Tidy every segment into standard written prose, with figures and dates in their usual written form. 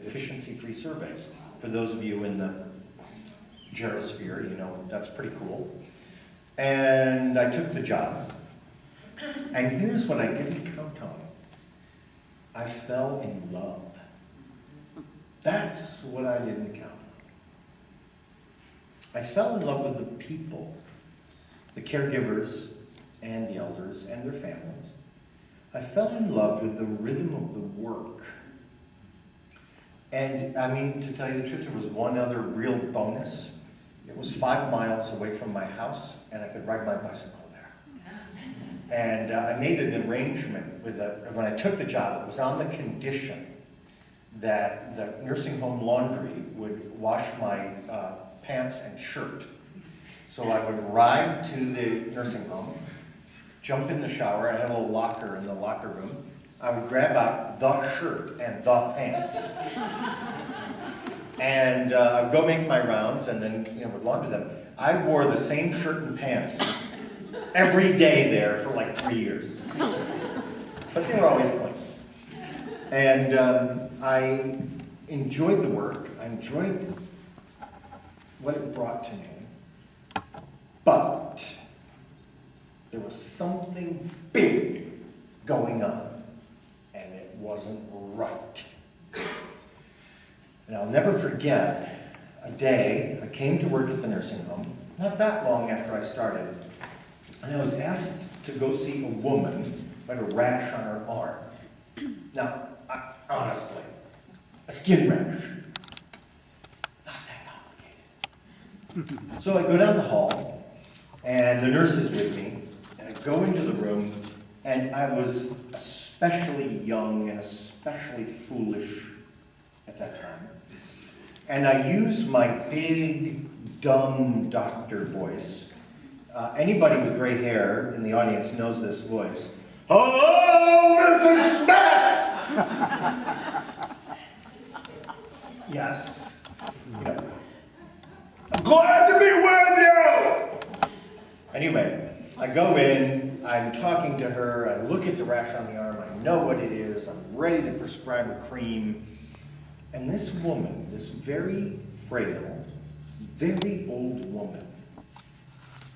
efficiency-free surveys. For those of you in the gerosphere, you know, that's pretty cool. And I took the job. And here's what I didn't count on. I fell in love. That's what I didn't count on. I fell in love with the people, the caregivers and the elders and their families. I fell in love with the rhythm of the work. And I mean, to tell you the truth, there was one other real bonus. It was 5 miles away from my house, and I could ride my bicycle there. And I made an arrangement with when I took the job, it was on the condition that the nursing home laundry would wash my pants and shirt. So I would ride to the nursing home, jump in the shower. I had a little locker in the locker room. I would grab out the shirt and the pants. And I'd go make my rounds and then would launder them. I wore the same shirt and pants every day there for like 3 years. But they were always clean. And I enjoyed the work. I enjoyed what it brought to me. But there was something big going on. And it wasn't right. And I'll never forget a day I came to work at the nursing home, not that long after I started, and I was asked to go see a woman who had a rash on her arm. Now, honestly, a skin rash. Not that complicated. So I go down the hall, and the nurse is with me, and I go into the room, and I was especially young and especially foolish at that time. And I used my big, dumb doctor voice. Anybody with gray hair in the audience knows this voice. Hello, Mrs. Smith! Yes. I'm glad to be with you! Anyway, I go in, I'm talking to her, I look at the rash on the arm, I know what it is, I'm ready to prescribe a cream. And this woman, this very frail, very old woman,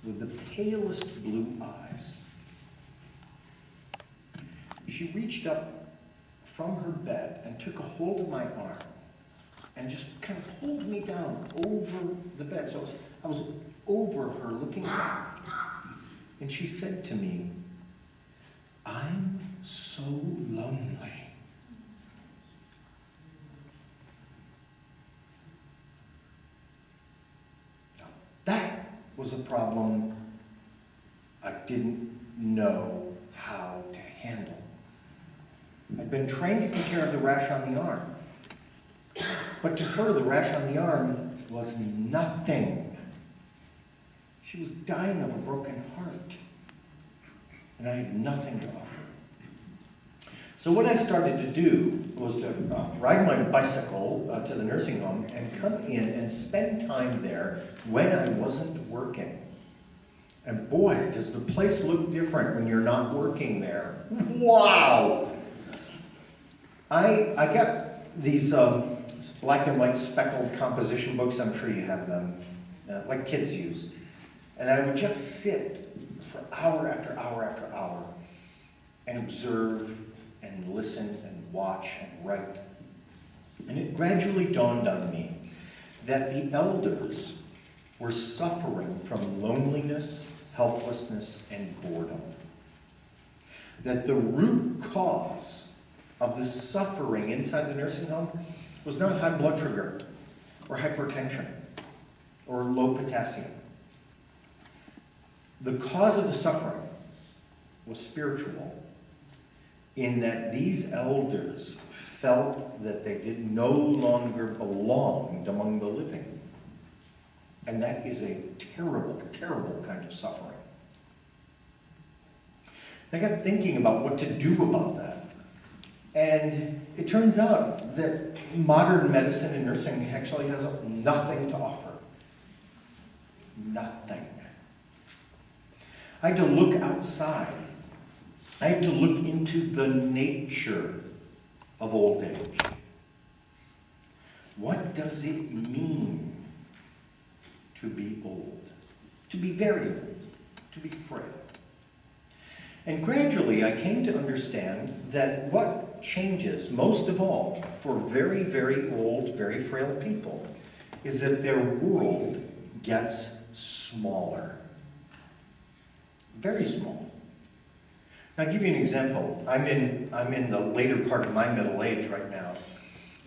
with the palest blue eyes, she reached up from her bed and took a hold of my arm and just kind of pulled me down over the bed. So I was over her looking down. And she said to me, "I'm so lonely." Now, that was a problem I didn't know how to handle. I'd been trained to take care of the rash on the arm. But to her, the rash on the arm was nothing. She was dying of a broken heart, and I had nothing to offer. So what I started to do was to ride my bicycle to the nursing home and come in and spend time there when I wasn't working. And boy, does the place look different when you're not working there. Wow! I got these black and white speckled composition books. I'm sure you have them, like kids use. And I would just sit for hour after hour after hour and observe and listen and watch and write. And it gradually dawned on me that the elders were suffering from loneliness, helplessness, and boredom. That the root cause of the suffering inside the nursing home was not high blood sugar or hypertension or low potassium. The cause of the suffering was spiritual, in that these elders felt that they did no longer belonged among the living. And that is a terrible, terrible kind of suffering. I got thinking about what to do about that. And it turns out that modern medicine and nursing actually has nothing to offer. Nothing. I had to look outside. I had to look into the nature of old age. What does it mean to be old? To be very old, to be frail. And gradually I came to understand that what changes most of all for very, very old, very frail people is that their world gets smaller. Very small. Now, I'll give you an example. I'm in the later part of my middle age right now,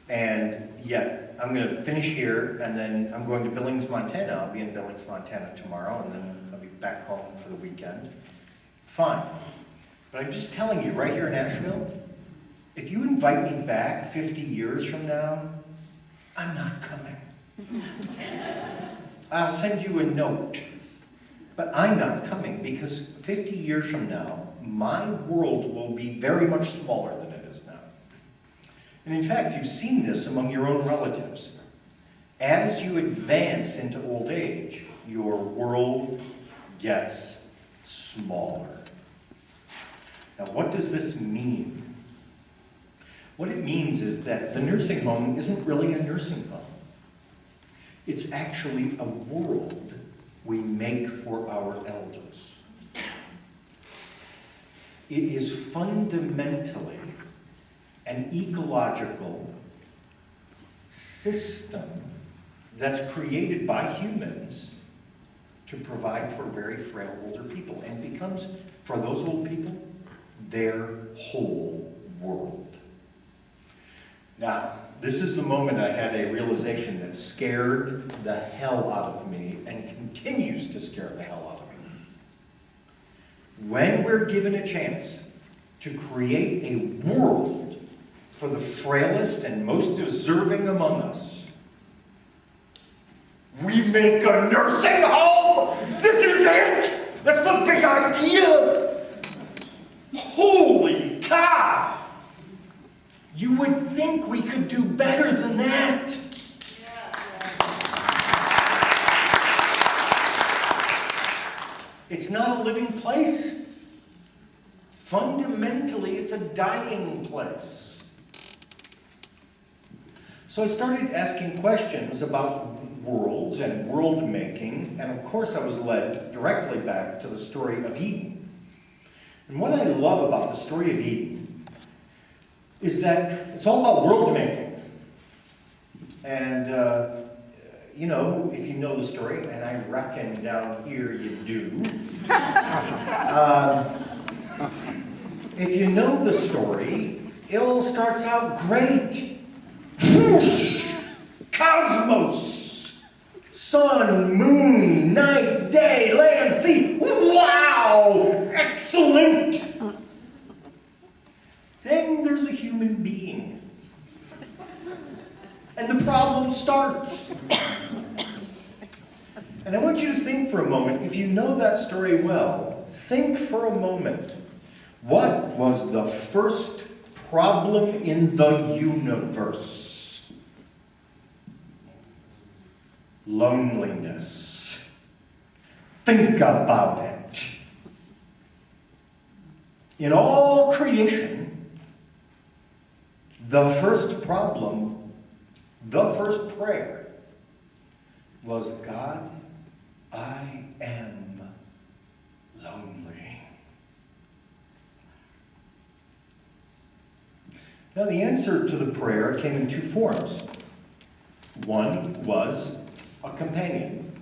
and yet I'm going to finish here, and then I'm going to Billings, Montana. I'll be in Billings, Montana tomorrow, and then I'll be back home for the weekend. Fine. But I'm just telling you, right here in Asheville, if you invite me back 50 years from now, I'm not coming. I'll send you a note, but I'm not coming because 50 years from now, my world will be very much smaller than it is now. And in fact, you've seen this among your own relatives. As you advance into old age, your world gets smaller. Now, what does this mean? What it means is that the nursing home isn't really a nursing home. It's actually a world we make for our elders. It is fundamentally an ecological system that's created by humans to provide for very frail older people and becomes, for those old people, their whole world. Now, this is the moment I had a realization that scared the hell out of me and continues to scare the hell out of me. When we're given a chance to create a world for the frailest and most deserving among us, we make a nursing home! This is it! That's the big idea! Holy cow! You would think we could do better than that. It's not a living place. Fundamentally, it's a dying place. So I started asking questions about worlds and world making, and of course I was led directly back to the story of Eden. And what I love about the story of Eden is that it's all about world making. And, you know, if you know the story, and I reckon down here you do, if you know the story, it all starts out great. Whoosh! Cosmos! Sun, moon, night, day, land, sea. Wow! Excellent! Then there's a human being. And the problem starts. And I want you to think for a moment, if you know that story well, think for a moment. What was the first problem in the universe? Loneliness. Think about it. In all creation, the first problem, the first prayer was, God, I am lonely. Now the answer to the prayer came in two forms. One was a companion.